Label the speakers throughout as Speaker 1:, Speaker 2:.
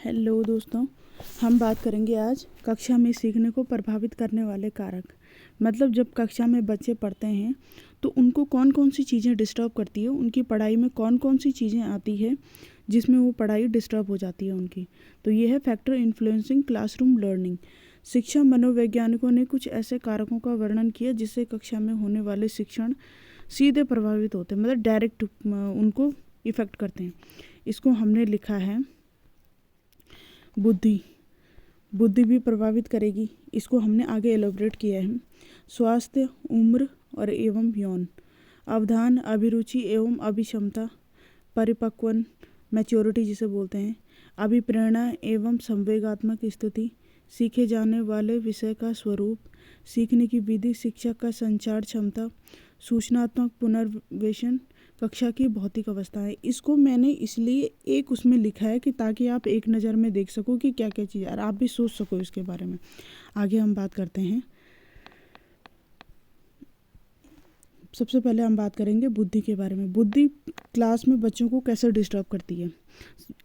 Speaker 1: Hello दोस्तों, हम बात करेंगे आज कक्षा में सीखने को प्रभावित करने वाले कारक। मतलब जब कक्षा में बच्चे पढ़ते हैं तो उनको कौन कौन सी चीज़ें डिस्टर्ब करती है, उनकी पढ़ाई में कौन कौन सी चीज़ें आती है जिसमें वो पढ़ाई डिस्टर्ब हो जाती है उनकी। तो ये है फैक्टर इन्फ्लुएंसिंग क्लासरूम लर्निंग। शिक्षा मनोवैज्ञानिकों ने कुछ ऐसे कारकों का वर्णन किया जिससे कक्षा में होने वाले शिक्षण सीधे प्रभावित होते हैं, मतलब डायरेक्ट उनको इफ़ेक्ट करते हैं। इसको हमने लिखा है बुद्धि भी प्रभावित करेगी। इसको हमने आगे एलोबरेट किया है। स्वास्थ्य, उम्र और एवं यौन, अवधान, अभिरुचि एवं अभिक्षमता, परिपक्वन मैच्योरिटी जिसे बोलते हैं, अभिप्रेरणा एवं संवेगात्मक स्थिति, सीखे जाने वाले विषय का स्वरूप, सीखने की विधि, शिक्षक का संचार क्षमता, सूचनात्मक पुनर्वेशन, कक्षा की भौतिक अवस्थाएं। इसको मैंने इसलिए एक उसमें लिखा है कि ताकि आप एक नज़र में देख सको कि क्या क्या चीज़ है और आप भी सोच सको इसके बारे में। आगे हम बात करते हैं। सबसे पहले हम बात करेंगे बुद्धि के बारे में। बुद्धि क्लास में बच्चों को कैसे डिस्टर्ब करती है।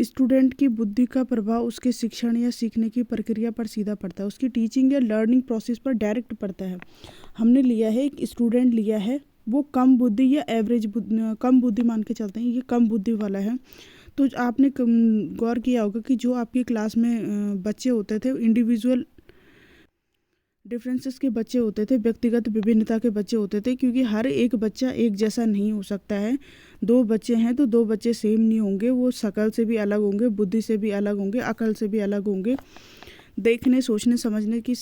Speaker 1: स्टूडेंट की बुद्धि का प्रभाव उसके शिक्षण या सीखने की प्रक्रिया पर सीधा पड़ता है, उसकी टीचिंग या लर्निंग प्रोसेस पर डायरेक्ट पड़ता है। हमने लिया है एक स्टूडेंट लिया है, वो कम बुद्धि या एवरेज कम बुद्धि मान के चलते हैं, ये कम बुद्धि वाला है। तो आपने गौर किया होगा कि जो आपकी क्लास में बच्चे होते थे, इंडिविजुअल डिफरेंसेस के बच्चे होते थे, व्यक्तिगत विभिन्नता के बच्चे होते थे, क्योंकि हर एक बच्चा एक जैसा नहीं हो सकता है। दो बच्चे हैं तो दो बच्चे सेम नहीं होंगे, वो शकल से भी अलग होंगे, बुद्धि से भी अलग होंगे, अकल से भी अलग होंगे, देखने सोचने समझने की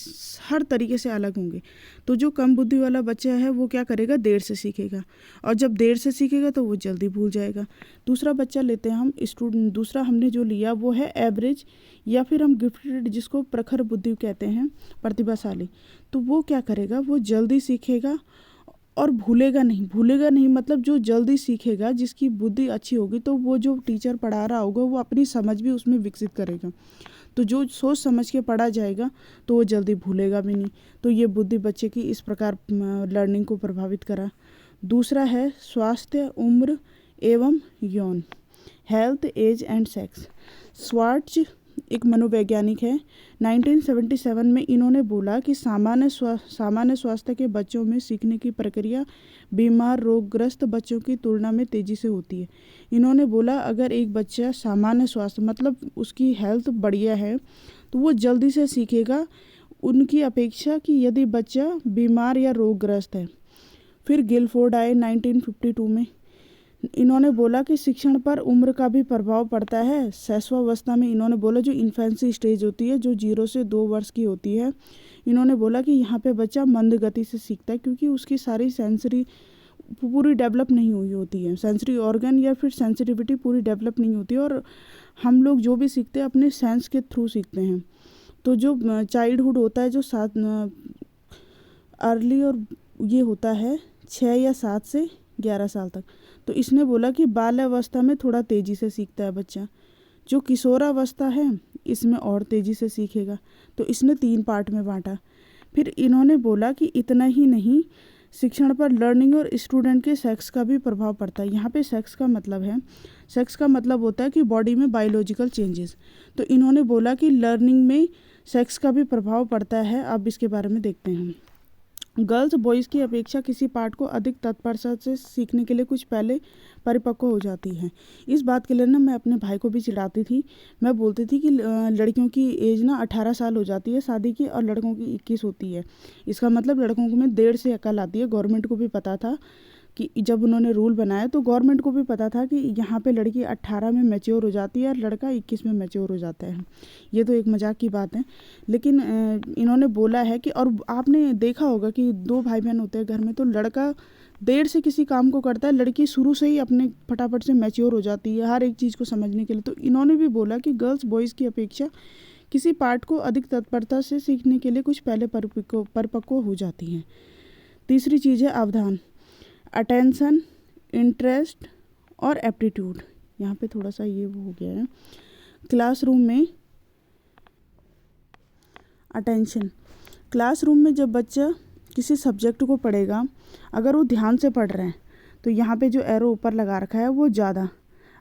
Speaker 1: हर तरीके से अलग होंगे। तो जो कम बुद्धि वाला बच्चा है वो क्या करेगा, देर से सीखेगा, और जब देर से सीखेगा तो वो जल्दी भूल जाएगा। दूसरा बच्चा लेते हैं हम स्टूडेंट, दूसरा हमने जो लिया वो है एवरेज या फिर हम गिफ्टेड, जिसको प्रखर बुद्धि कहते हैं, प्रतिभाशाली। तो वो क्या करेगा, वो जल्दी सीखेगा और भूलेगा नहीं। मतलब जो जल्दी सीखेगा, जिसकी बुद्धि अच्छी होगी, तो वो जो टीचर पढ़ा रहा होगा वो अपनी समझ भी उसमें विकसित करेगा। तो जो सोच समझ के पढ़ा जाएगा तो वो जल्दी भूलेगा भी नहीं। तो ये बुद्धि बच्चे की इस प्रकार लर्निंग को प्रभावित करा। दूसरा है स्वास्थ्य, उम्र एवं यौन, health, age and sex. Schwartz एक मनोवैज्ञानिक है, 1977 में इन्होंने बोला कि सामान्य स्वास्थ्य के बच्चों में सीखने की प्रक्रिया बीमार रोगग्रस्त बच्चों की तुलना में तेज़ी से होती है। इन्होंने बोला अगर एक बच्चा सामान्य स्वास्थ्य मतलब उसकी हेल्थ बढ़िया है तो वो जल्दी से सीखेगा उनकी अपेक्षा कि यदि बच्चा बीमार या रोगग्रस्त है। फिर गिलफोर्ड आए 1952 में, इन्होंने बोला कि शिक्षण पर उम्र का भी प्रभाव पड़ता है। शैशवावस्था में इन्होंने बोला जो इन्फेंसी स्टेज होती है, जो 0 से 2 वर्ष की होती है, इन्होंने बोला कि यहाँ पे बच्चा मंद गति से सीखता है, क्योंकि उसकी सारी सेंसरी पूरी डेवलप नहीं हुई होती है, सेंसरी ऑर्गन या फिर सेंसिटिविटी पूरी डेवलप नहीं होती है, और हम लोग जो भी सीखते हैं अपने सेंस के थ्रू सीखते हैं। तो जो चाइल्डहुड होता है, जो 7 अर्ली, और ये होता है 6 या 7 से 11 साल तक। तो इसने बोला कि बाल्यावस्था में थोड़ा तेज़ी से सीखता है बच्चा, जो किशोरावस्था है इसमें और तेज़ी से सीखेगा। तो इसने 3 पार्ट में बांटा। फिर इन्होंने बोला कि इतना ही नहीं, शिक्षण पर लर्निंग और स्टूडेंट के सेक्स का भी प्रभाव पड़ता है। यहाँ पे सेक्स का मतलब होता है कि बॉडी में बायोलॉजिकल चेंजेस। तो इन्होंने बोला कि लर्निंग में सेक्स का भी प्रभाव पड़ता है। अब इसके बारे में देखते हैं। गर्ल्स बॉयज़ की अपेक्षा किसी पाठ को अधिक तत्परता से सीखने के लिए कुछ पहले परिपक्व हो जाती हैं। इस बात के लिए ना मैं अपने भाई को भी चिढ़ाती थी। मैं बोलती थी कि लड़कियों की एज ना 18 साल हो जाती है शादी की, और लड़कों की 21 होती है। इसका मतलब लड़कों को में देर से अकल आती है। गवर्नमेंट को भी पता था कि जब उन्होंने रूल बनाया तो गवर्नमेंट को भी पता था कि यहाँ पे लड़की 18 में मैच्योर हो जाती है और लड़का 21 में मैच्योर हो जाता है। ये तो एक मजाक की बात है, लेकिन इन्होंने बोला है कि, और आपने देखा होगा कि 2 भाई बहन होते हैं घर में, तो लड़का देर से किसी काम को करता है, लड़की शुरू से ही अपने फटाफट से मैच्योर हो जाती है हर एक चीज़ को समझने के लिए। तो इन्होंने भी बोला कि गर्ल्स बॉयज़ की अपेक्षा किसी पार्ट को अधिक तत्परता से सीखने के लिए कुछ पहले परिपक्व हो जाती हैं। तीसरी चीज़ है अवधान, अटेंशन, इंटरेस्ट और एप्टीट्यूड। यहाँ पे थोड़ा सा ये वो हो गया है। क्लासरूम में अटेंशन, क्लासरूम में जब बच्चा किसी सब्जेक्ट को पढ़ेगा, अगर वो ध्यान से पढ़ रहे हैं तो यहाँ पे जो एरो ऊपर लगा रखा है वो ज़्यादा,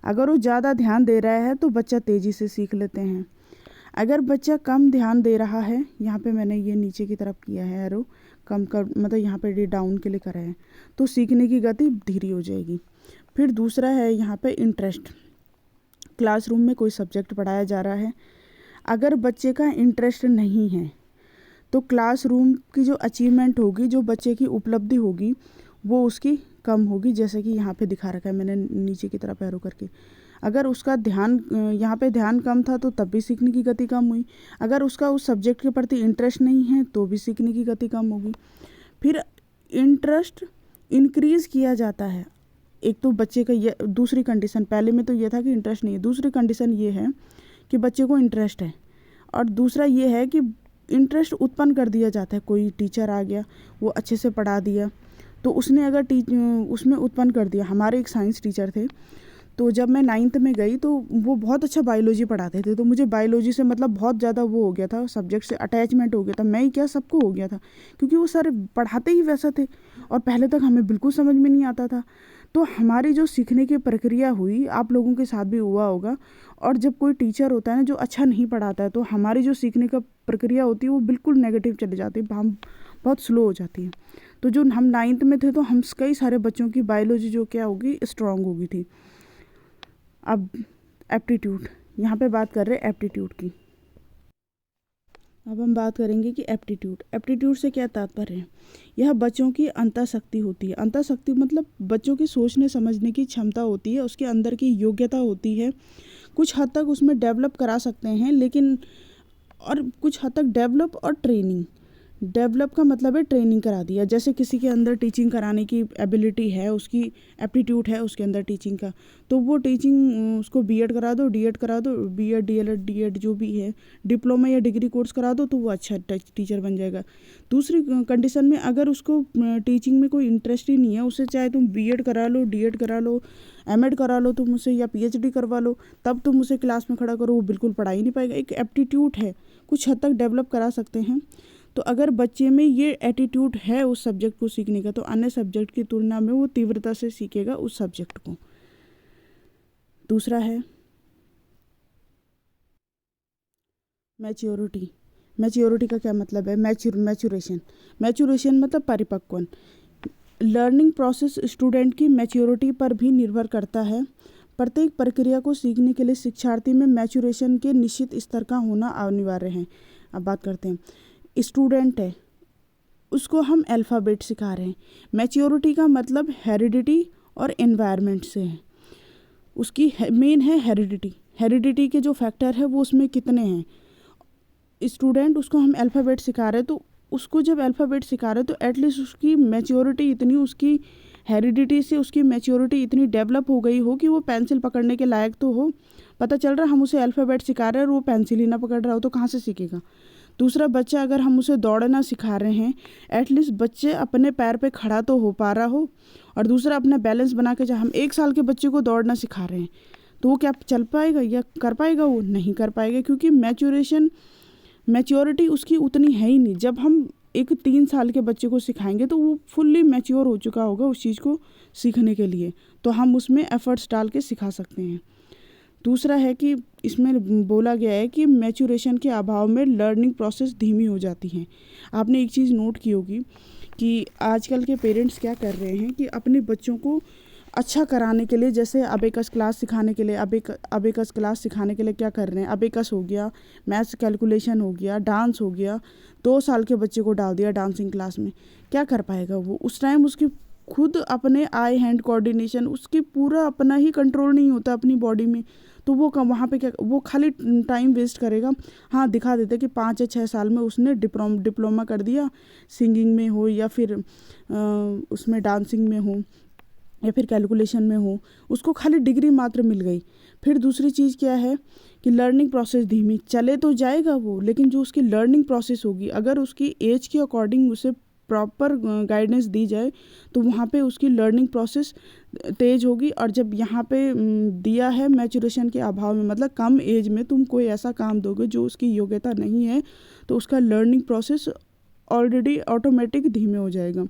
Speaker 1: अगर वो ज़्यादा ध्यान दे रहा है तो बच्चा तेज़ी से सीख लेते हैं। अगर बच्चा कम ध्यान दे रहा है, यहाँ पे मैंने ये नीचे की तरफ किया है एरो, कम कर मतलब यहाँ पे ये डाउन के लिए करा है, तो सीखने की गति धीरे हो जाएगी। फिर दूसरा है यहाँ पे इंटरेस्ट। क्लासरूम में कोई सब्जेक्ट पढ़ाया जा रहा है, अगर बच्चे का इंटरेस्ट नहीं है तो क्लासरूम की जो अचीवमेंट होगी, जो बच्चे की उपलब्धि होगी, वो उसकी कम होगी। जैसे कि यहाँ पे दिखा रखा है मैंने नीचे की तरफ एरो करके। अगर उसका ध्यान यहाँ पे ध्यान कम था तो तब भी सीखने की गति कम हुई। अगर उसका उस सब्जेक्ट के प्रति इंटरेस्ट नहीं है तो भी सीखने की गति कम होगी। फिर इंटरेस्ट इंक्रीज़ किया जाता है। एक तो बच्चे का ये दूसरी कंडीशन, पहले में तो ये था कि इंटरेस्ट नहीं है, दूसरी कंडीशन ये है कि बच्चे को इंटरेस्ट है, और दूसरा ये है कि इंटरेस्ट उत्पन्न कर दिया जाता है। कोई टीचर आ गया, वो अच्छे से पढ़ा दिया, तो उसने अगर उसमें उत्पन्न कर दिया। हमारे एक साइंस टीचर थे, तो जब मैं 9th में गई तो वो बहुत अच्छा बायोलॉजी पढ़ाते थे, तो मुझे बायोलॉजी से मतलब बहुत ज़्यादा वो हो गया था, सब्जेक्ट से अटैचमेंट हो गया था। मैं ही क्या, सबको हो गया था, क्योंकि वो सारे पढ़ाते ही वैसा थे, और पहले तक हमें बिल्कुल समझ में नहीं आता था। तो हमारी जो सीखने की प्रक्रिया हुई, आप लोगों के साथ भी हुआ होगा। और जब कोई टीचर होता है ना जो अच्छा नहीं पढ़ाता है, तो हमारी जो सीखने का प्रक्रिया होती है वो बिल्कुल नेगेटिव चली जाती है, हम बहुत स्लो हो जाती है। तो जो हम 9th में थे तो हम कई सारे बच्चों की बायोलॉजी जो क्या होगी, स्ट्रांग होगी थी। अब एप्टीट्यूड, यहाँ पे बात कर रहे हैं एप्टीट्यूड की। अब हम बात करेंगे कि एप्टीट्यूड से क्या तात्पर्य है। यह बच्चों की अंतःशक्ति होती है। अंतःशक्ति मतलब बच्चों की सोचने समझने की क्षमता होती है, उसके अंदर की योग्यता होती है। कुछ हद तक उसमें डेवलप करा सकते हैं, लेकिन और कुछ हद तक डेवलप और ट्रेनिंग। डेवलप का मतलब है ट्रेनिंग करा दिया। जैसे किसी के अंदर टीचिंग कराने की एबिलिटी है, उसकी एप्टीट्यूड है उसके अंदर टीचिंग का, तो वो टीचिंग उसको बीएड करा दो, डीएड करा दो, बीएड डीएलएड डीएड जो भी है, डिप्लोमा या डिग्री कोर्स करा दो, तो वो अच्छा टीचर बन जाएगा। दूसरी कंडीशन में अगर उसको टीचिंग में कोई इंटरेस्ट ही नहीं है, उसे चाहे तुम बीएड करा लो, डीएड करा लो, एमएड करा लो तुम उसे, या पीएचडी करवा लो, तब तुम उसे क्लास में खड़ा करो, वो बिल्कुल पढ़ा ही नहीं पाएगा। एक एप्टीट्यूड है, कुछ हद तक डेवलप करा सकते हैं। तो अगर बच्चे में ये एटीट्यूड है उस सब्जेक्ट को सीखने का, तो अन्य सब्जेक्ट की तुलना में वो तीव्रता से सीखेगा उस सब्जेक्ट को। दूसरा है मैच्योरिटी। मैच्योरिटी का क्या मतलब है, मैच्योरेशन मतलब परिपक्वन। लर्निंग प्रोसेस स्टूडेंट की मैच्योरिटी पर भी निर्भर करता है। प्रत्येक प्रक्रिया को सीखने के लिए शिक्षार्थी में मैच्योरेशन के निश्चित स्तर का होना अनिवार्य है। अब बात करते हैं, स्टूडेंट है, उसको हम अल्फ़ाबेट सिखा रहे हैं। मैच्योरिटी का मतलब हेरिडिटी और एनवायरनमेंट से है। उसकी मेन है हेरिडिटी के जो फैक्टर है वो उसमें कितने हैं। स्टूडेंट, उसको हम अल्फ़ाबेट सिखा रहे हैं, तो उसको जब अल्फ़ाबेट सिखा रहे हैं तो एटलीस्ट उसकी मैच्योरिटी इतनी, उसकी हेरिडिटी से उसकी मैच्योरिटी इतनी डेवलप हो गई हो कि वो पेंसिल पकड़ने के लायक तो हो। पता चल रहा है हम उसे अल्फ़ाबेट सिखा रहे हैं और वो पेंसिल ही ना पकड़ रहा हो, तो कहाँ से सीखेगा। दूसरा, बच्चा अगर हम उसे दौड़ना सिखा रहे हैं, एटलीस्ट बच्चे अपने पैर पे खड़ा तो हो पा रहा हो। और दूसरा, अपना बैलेंस बना के, जब हम 1 साल के बच्चे को दौड़ना सिखा रहे हैं, तो वो क्या चल पाएगा या कर पाएगा, वो नहीं कर पाएगा, क्योंकि मैच्योरिटी उसकी उतनी है ही नहीं। जब हम एक 3 साल के बच्चे को सिखाएंगे तो वो फुल्ली मैच्योर हो चुका होगा उस चीज़ को सीखने के लिए, तो हम उसमें एफर्ट्स डाल के सिखा सकते हैं। दूसरा है कि इसमें बोला गया है कि मैच्योरेशन के अभाव में लर्निंग प्रोसेस धीमी हो जाती है। आपने एक चीज़ नोट की होगी कि आजकल के पेरेंट्स क्या कर रहे हैं कि अपने बच्चों को अच्छा कराने के लिए, जैसे अबेकस क्लास सिखाने के लिए, अबेकस क्लास सिखाने के लिए क्या कर रहे हैं, अबेकस हो गया, मैथ्स कैलकुलेशन हो गया, डांस हो गया, 2 साल के बच्चे को डाल दिया डांसिंग क्लास में। क्या कर पाएगा वो उस टाइम, उसकी खुद अपने आई हैंड कोऑर्डिनेशन, उसकी पूरा अपना ही कंट्रोल नहीं होता अपनी बॉडी में, तो वो वहाँ पे क्या, वो खाली टाइम वेस्ट करेगा। हाँ, दिखा देते कि 5 या 6 साल में उसने डिप्लोमा कर दिया, सिंगिंग में हो या फिर उसमें डांसिंग में हो या फिर कैलकुलेशन में हो, उसको खाली डिग्री मात्र मिल गई। फिर दूसरी चीज़ क्या है कि लर्निंग प्रोसेस धीमी, चले तो जाएगा वो, लेकिन जो उसकी लर्निंग प्रोसेस होगी, अगर उसकी एज के अकॉर्डिंग उसे प्रॉपर गाइडेंस दी जाए तो वहाँ पे उसकी लर्निंग प्रोसेस तेज़ होगी। और जब यहाँ पे दिया है मैच्योरेशन के अभाव में, मतलब कम एज में तुम कोई ऐसा काम दोगे जो उसकी योग्यता नहीं है, तो उसका लर्निंग प्रोसेस ऑलरेडी ऑटोमेटिक धीमे हो जाएगा।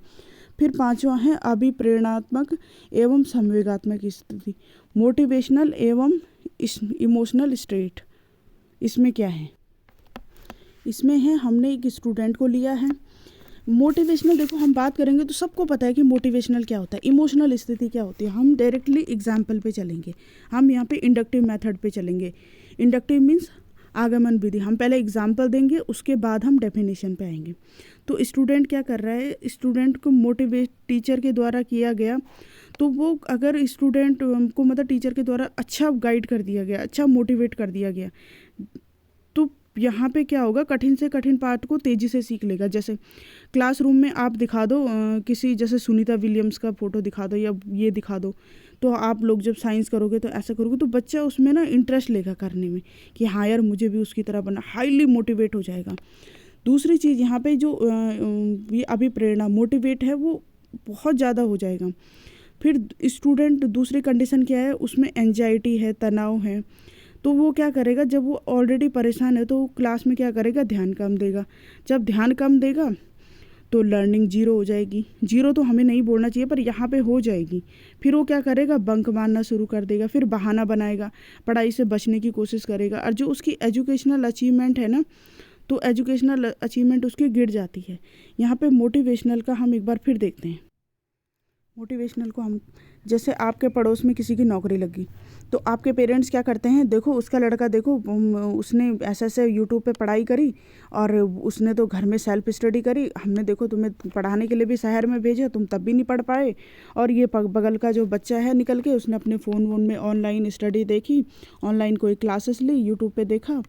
Speaker 1: फिर 5वां है अभिप्रेरणात्मक एवं संवेगात्मक स्थिति, मोटिवेशनल एवं इमोशनल स्टेट। इसमें क्या है, इसमें है हमने एक स्टूडेंट को लिया है। मोटिवेशनल, देखो हम बात करेंगे तो सबको पता है कि मोटिवेशनल क्या होता है, इमोशनल स्थिति क्या होती है। हम डायरेक्टली एग्जाम्पल पे चलेंगे, हम यहाँ पे इंडक्टिव मेथड पे चलेंगे। इंडक्टिव मीन्स आगमन विधि, हम पहले एग्जाम्पल देंगे, उसके बाद हम डेफिनेशन पे आएंगे। तो स्टूडेंट क्या कर रहा है, स्टूडेंट को मोटिवेट टीचर के द्वारा किया गया, तो वो अगर स्टूडेंट को मतलब टीचर के द्वारा अच्छा गाइड कर दिया गया, अच्छा मोटिवेट कर दिया गया, तो यहाँ पे क्या होगा, कठिन से कठिन पाठ को तेज़ी से सीख लेगा। जैसे क्लासरूम में आप दिखा दो किसी, जैसे सुनीता विलियम्स का फ़ोटो दिखा दो या ये दिखा दो, तो आप लोग जब साइंस करोगे तो ऐसा करोगे, तो बच्चा उसमें ना इंटरेस्ट लेगा करने में कि हाँ यार मुझे भी उसकी तरह बनना, हाईली मोटिवेट हो जाएगा। दूसरी चीज़ यहाँ पे जो ये अभिप्रेरणा मोटिवेट है वो बहुत ज़्यादा हो जाएगा। फिर स्टूडेंट, दूसरी कंडीशन क्या है, उसमें एंजाइटी है, तनाव है, तो वो क्या करेगा, जब वो ऑलरेडी परेशान है तो क्लास में क्या करेगा, ध्यान कम देगा। जब ध्यान कम देगा तो लर्निंग जीरो हो जाएगी। जीरो तो हमें नहीं बोलना चाहिए पर यहाँ पे हो जाएगी। फिर वो क्या करेगा, बंक मारना शुरू कर देगा, फिर बहाना बनाएगा, पढ़ाई से बचने की कोशिश करेगा। और जो उसकी एजुकेशनल अचीवमेंट है ना, तो एजुकेशनल अचीवमेंट उसकी गिर जाती है। यहाँ पे मोटिवेशनल का हम एक बार फिर देखते हैं। मोटिवेशनल को हम, जैसे आपके पड़ोस में किसी की नौकरी लगी, तो आपके पेरेंट्स क्या करते हैं, देखो उसका लड़का, देखो उसने ऐसे ऐसे यूट्यूब पे पढ़ाई करी और उसने तो घर में सेल्फ स्टडी करी, हमने देखो तुम्हें पढ़ाने के लिए भी शहर में भेजा, तुम तब भी नहीं पढ़ पाए। और ये बगल का जो बच्चा है निकल के, उसने अपने फ़ोन वोन में ऑनलाइन स्टडी देखी, ऑनलाइन कोई क्लासेस ली, यूट्यूब पे देखा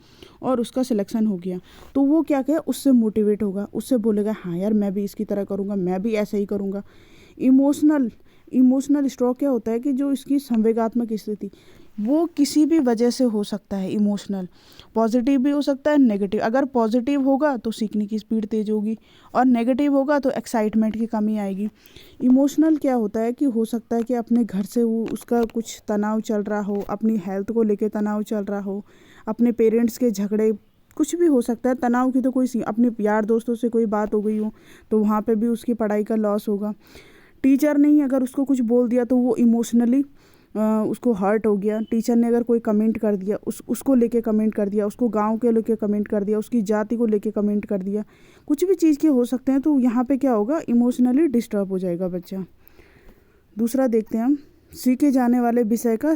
Speaker 1: और उसका सिलेक्शन हो गया। तो वो क्या किया, उससे मोटिवेट होगा, उससे बोलेगा हाँ यार मैं भी इसकी तरह करूँगा, मैं भी ऐसे ही करूँगा। इमोशनल स्ट्रोक क्या होता है कि जो इसकी संवेगात्मक स्थिति, वो किसी भी वजह से हो सकता है। इमोशनल पॉजिटिव भी हो सकता है, नेगेटिव। अगर पॉजिटिव होगा तो सीखने की स्पीड तेज़ होगी और नेगेटिव होगा तो एक्साइटमेंट की कमी आएगी। इमोशनल क्या होता है कि हो सकता है कि अपने घर से वो उसका कुछ तनाव चल रहा हो, अपनी हेल्थ को लेके तनाव चल रहा हो, अपने पेरेंट्स के झगड़े, कुछ भी हो सकता है। तनाव की तो कोई, अपने यार दोस्तों से कोई बात हो गई हो तो वहाँ पे भी उसकी पढ़ाई का लॉस होगा। टीचर ने ही अगर उसको कुछ बोल दिया तो वो इमोशनली उसको हर्ट हो गया। टीचर ने अगर कोई कमेंट कर दिया, उसको लेके कमेंट कर दिया, उसको गांव के लेके कमेंट कर दिया, उसकी जाति को लेके कमेंट कर दिया, कुछ भी चीज़ के हो सकते हैं। तो यहाँ पे क्या होगा, इमोशनली डिस्टर्ब हो जाएगा बच्चा। दूसरा देखते हैं हम, सीखे जाने वाले विषय का